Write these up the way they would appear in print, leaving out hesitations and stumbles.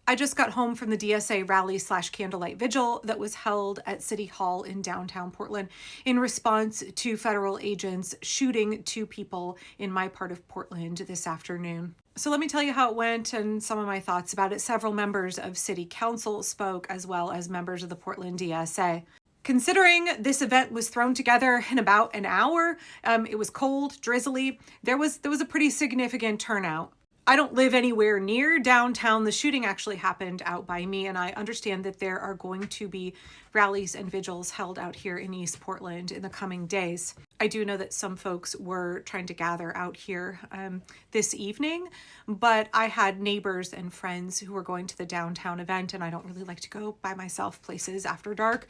I just got home from the DSA rally/candlelight vigil that was held at City Hall in downtown Portland in response to federal agents shooting 2 people in my part of Portland this afternoon. So let me tell you how it went and some of my thoughts about it. Several members of City Council spoke, as well as members of the Portland DSA. Considering this event was thrown together in about an hour, it was cold, drizzly, there was a pretty significant turnout. I don't live anywhere near downtown. The shooting actually happened out by me, and I understand that there are going to be rallies and vigils held out here in East Portland in the coming days. I do know that some folks were trying to gather out here this evening, but I had neighbors and friends who were going to the downtown event, and I don't really like to go by myself places after dark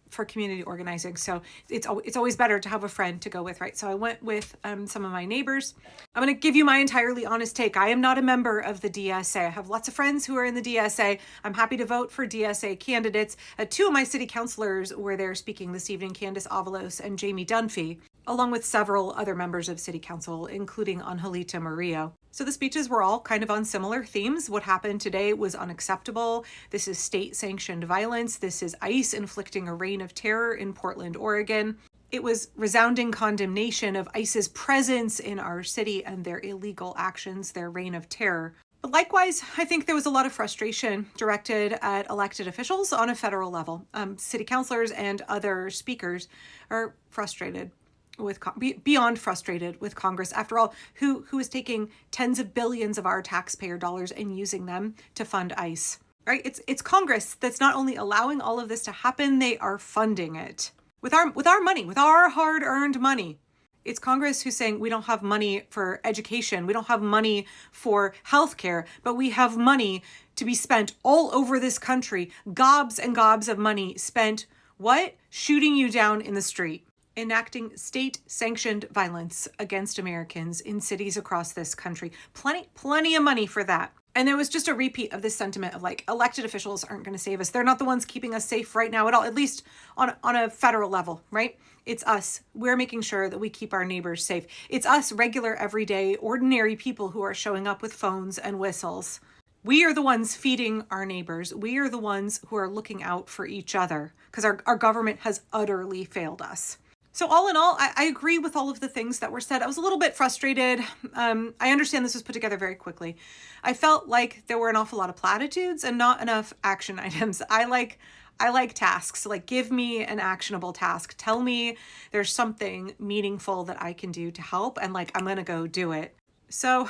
for community organizing. So it's always better to have a friend to go with, right? So I went with some of my neighbors. I'm going to give you my entirely honest take. I am not a member of the DSA. I have lots of friends who are in the DSA. I'm happy to vote for DSA candidates. 2 of my city councilors were there speaking this evening, Candace Avalos and Jamie Dunphy, along with several other members of City Council, including Angelita Murillo. So the speeches were all kind of on similar themes. What happened today was unacceptable. This is state-sanctioned violence. This is ICE inflicting a reign of terror in Portland, Oregon. It was resounding condemnation of ICE's presence in our city and their illegal actions, their reign of terror. But likewise, I think there was a lot of frustration directed at elected officials on a federal level. City councilors and other speakers are frustrated with beyond frustrated with Congress. After all, who is taking tens of billions of our taxpayer dollars and using them to fund ICE, right? It's Congress that's not only allowing all of this to happen, they are funding it with our money, with our hard-earned money. It's Congress who's saying we don't have money for education, we don't have money for healthcare, but we have money to be spent all over this country. Gobs and gobs of money spent, what? Shooting you down in the street. Enacting state-sanctioned violence against Americans in cities across this country. Plenty of money for that. And there was just a repeat of this sentiment of like, elected officials aren't going to save us. They're not the ones keeping us safe right now at all, at least on a federal level, right? It's us. We're making sure that we keep our neighbors safe. It's us, regular, everyday, ordinary people who are showing up with phones and whistles. We are the ones feeding our neighbors. We are the ones who are looking out for each other because our government has utterly failed us. So all in all, I agree with all of the things that were said. I was a little bit frustrated. I understand this was put together very quickly. I felt like there were an awful lot of platitudes and not enough action items. I like tasks. Like, give me an actionable task. Tell me there's something meaningful that I can do to help, and like I'm going to go do it. So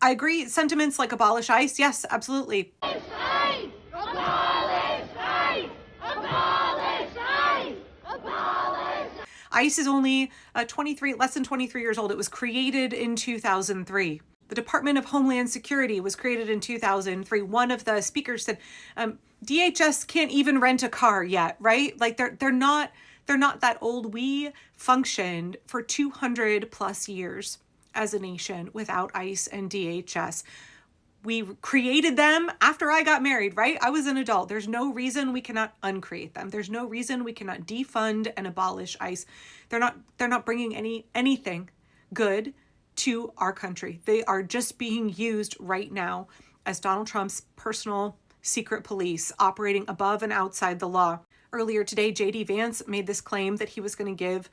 I agree. Sentiments like abolish ICE. Yes, absolutely. Abolish ICE! Abolish ICE! Abolish ICE! Abolish! ICE is only less than 23 years old. It was created in 2003. The Department of Homeland Security was created in 2003. One of the speakers said, DHS can't even rent a car yet, right? Like they're not that old. We functioned for 200 plus years as a nation without ICE and DHS. We created them after I got married, right? I was an adult. There's no reason we cannot uncreate them. There's no reason we cannot defund and abolish ICE. They're not bringing anything good to our country. They are just being used right now as Donald Trump's personal secret police operating above and outside the law. Earlier today, J.D. Vance made this claim that he was going to give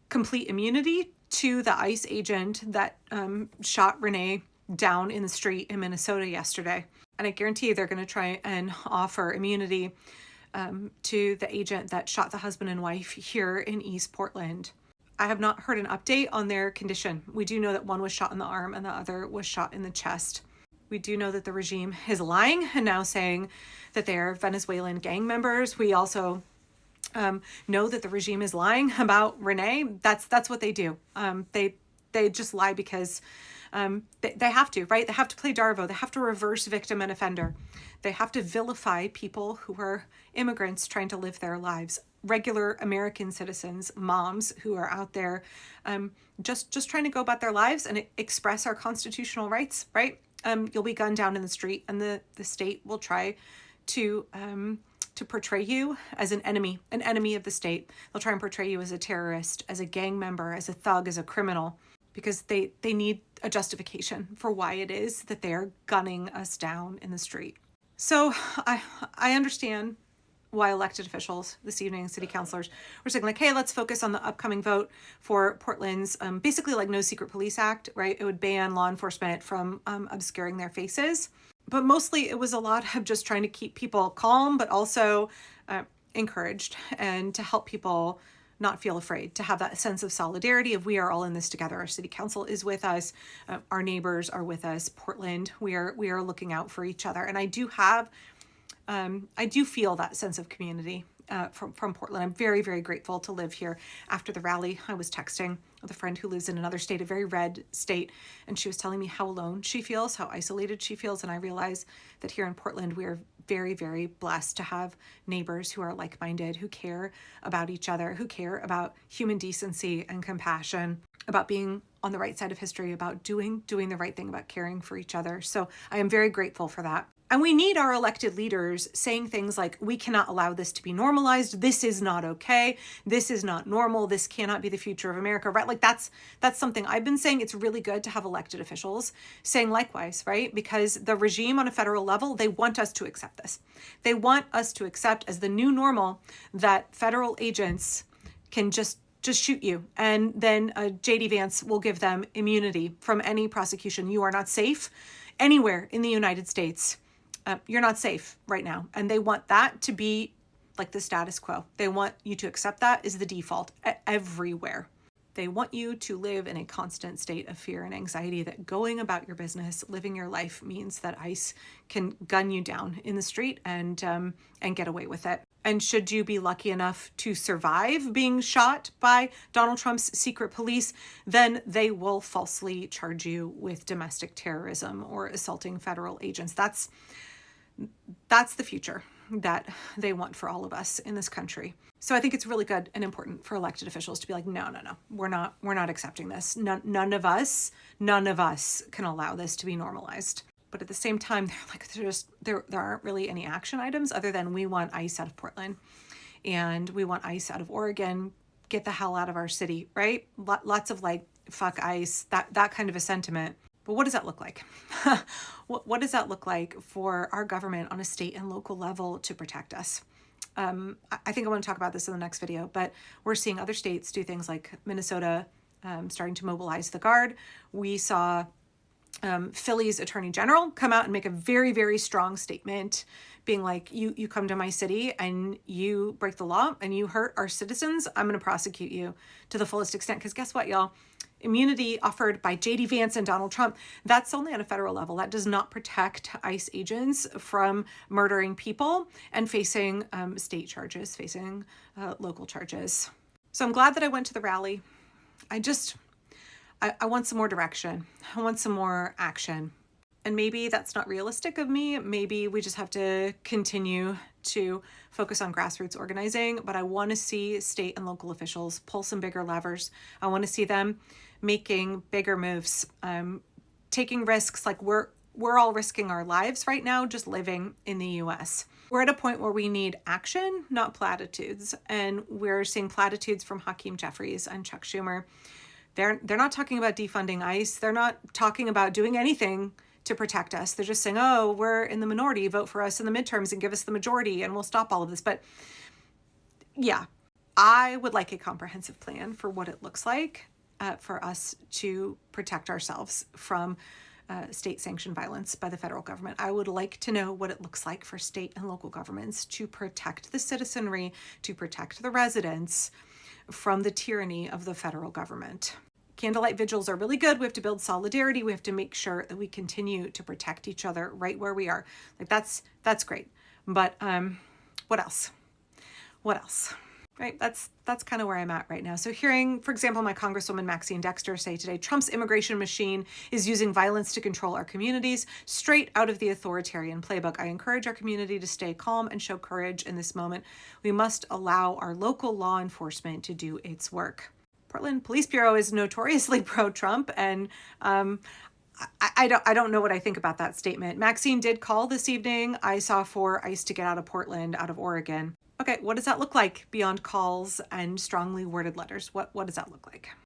complete immunity to the ICE agent that shot Renee down in the street in Minnesota yesterday. And I guarantee you they're going to try and offer immunity to the agent that shot the husband and wife here in East Portland. I have not heard an update on their condition. We do know that one was shot in the arm and the other was shot in the chest. We do know that the regime is lying and now saying that they're Venezuelan gang members. We also know that the regime is lying about Renee. That's what they do. They just lie because they have to, right? They have to play Darvo. They have to reverse victim and offender. They have to vilify people who are immigrants trying to live their lives. Regular American citizens, moms who are out there just trying to go about their lives and express our constitutional rights, right? You'll be gunned down in the street and the state will try to portray you as an enemy of the state. They'll try and portray you as a terrorist, as a gang member, as a thug, as a criminal. because they need a justification for why it is that they're gunning us down in the street. So I understand why elected officials this evening, city councilors, were saying like, hey, let's focus on the upcoming vote for Portland's basically like No Secret Police Act, right? It would ban law enforcement from obscuring their faces. But mostly it was a lot of just trying to keep people calm, but also encouraged, and to help people not feel afraid, to have that sense of solidarity of we are all in this together. Our city council is with us, our neighbors are with us. Portland, we are looking out for each other. And I do feel that sense of community from Portland. I'm very, very grateful to live here. After the rally, I was texting with a friend who lives in another state, a very red state, and she was telling me how alone she feels, how isolated she feels. And I realize that here in Portland, we are very, very blessed to have neighbors who are like-minded, who care about each other, who care about human decency and compassion, about being on the right side of history, about doing the right thing, about caring for each other. So I am very grateful for that. And we need our elected leaders saying things like, we cannot allow this to be normalized. This is not okay. This is not normal. This cannot be the future of America, right? Like that's something I've been saying. It's really good to have elected officials saying likewise, right? Because the regime on a federal level, they want us to accept this. They want us to accept as the new normal that federal agents can just shoot you. And then J.D. Vance will give them immunity from any prosecution. You are not safe anywhere in the United States. You're not safe right now. And they want that to be like the status quo. They want you to accept that as the default everywhere. They want you to live in a constant state of fear and anxiety that going about your business, living your life means that ICE can gun you down in the street and get away with it. And should you be lucky enough to survive being shot by Donald Trump's secret police, then they will falsely charge you with domestic terrorism or assaulting federal agents. That's the future that they want for all of us in this country. So I think it's really good and important for elected officials to be like, no, we're not accepting this. None of us can allow this to be normalized. But at the same time, they're like, there aren't really any action items other than we want ICE out of Portland and we want ICE out of Oregon. Get the hell out of our city, right? Lots of like, fuck ICE, that kind of a sentiment. But what does that look like? What does that look like for our government on a state and local level to protect us? I think I want to talk about this in the next video, but we're seeing other states do things like Minnesota starting to mobilize the Guard. We saw Philly's Attorney General come out and make a very, very strong statement being like, you come to my city and you break the law and you hurt our citizens, I'm going to prosecute you to the fullest extent. Because guess what, y'all? Immunity offered by J.D. Vance and Donald Trump, that's only on a federal level. That does not protect ICE agents from murdering people and facing state charges, facing local charges. So I'm glad that I went to the rally. I want some more direction. I want some more action. And maybe that's not realistic of me. Maybe we just have to continue to focus on grassroots organizing, but I want to see state and local officials pull some bigger levers. I want to see them making bigger moves, taking risks. Like we're all risking our lives right now just living in the US. We're at a point where we need action, not platitudes. And we're seeing platitudes from Hakeem Jeffries and Chuck Schumer. They're not talking about defunding ICE. They're not talking about doing anything to protect us. They're just saying, oh, we're in the minority, vote for us in the midterms and give us the majority and we'll stop all of this. But yeah, I would like a comprehensive plan for what it looks like for us to protect ourselves from state-sanctioned violence by the federal government. I would like to know what it looks like for state and local governments to protect the citizenry, to protect the residents from the tyranny of the federal government. Candlelight vigils are really good. We have to build solidarity. We have to make sure that we continue to protect each other right where we are. Like that's great. But what else? What else? Right? That's kind of where I'm at right now. So hearing, for example, my Congresswoman Maxine Dexter say today, Trump's immigration machine is using violence to control our communities, straight out of the authoritarian playbook. I encourage our community to stay calm and show courage in this moment. We must allow our local law enforcement to do its work. Portland Police Bureau is notoriously pro-Trump, and I don't know what I think about that statement. Maxine did call this evening. I saw for ICE to get out of Portland, out of Oregon. Okay, what does that look like beyond calls and strongly worded letters? What does that look like?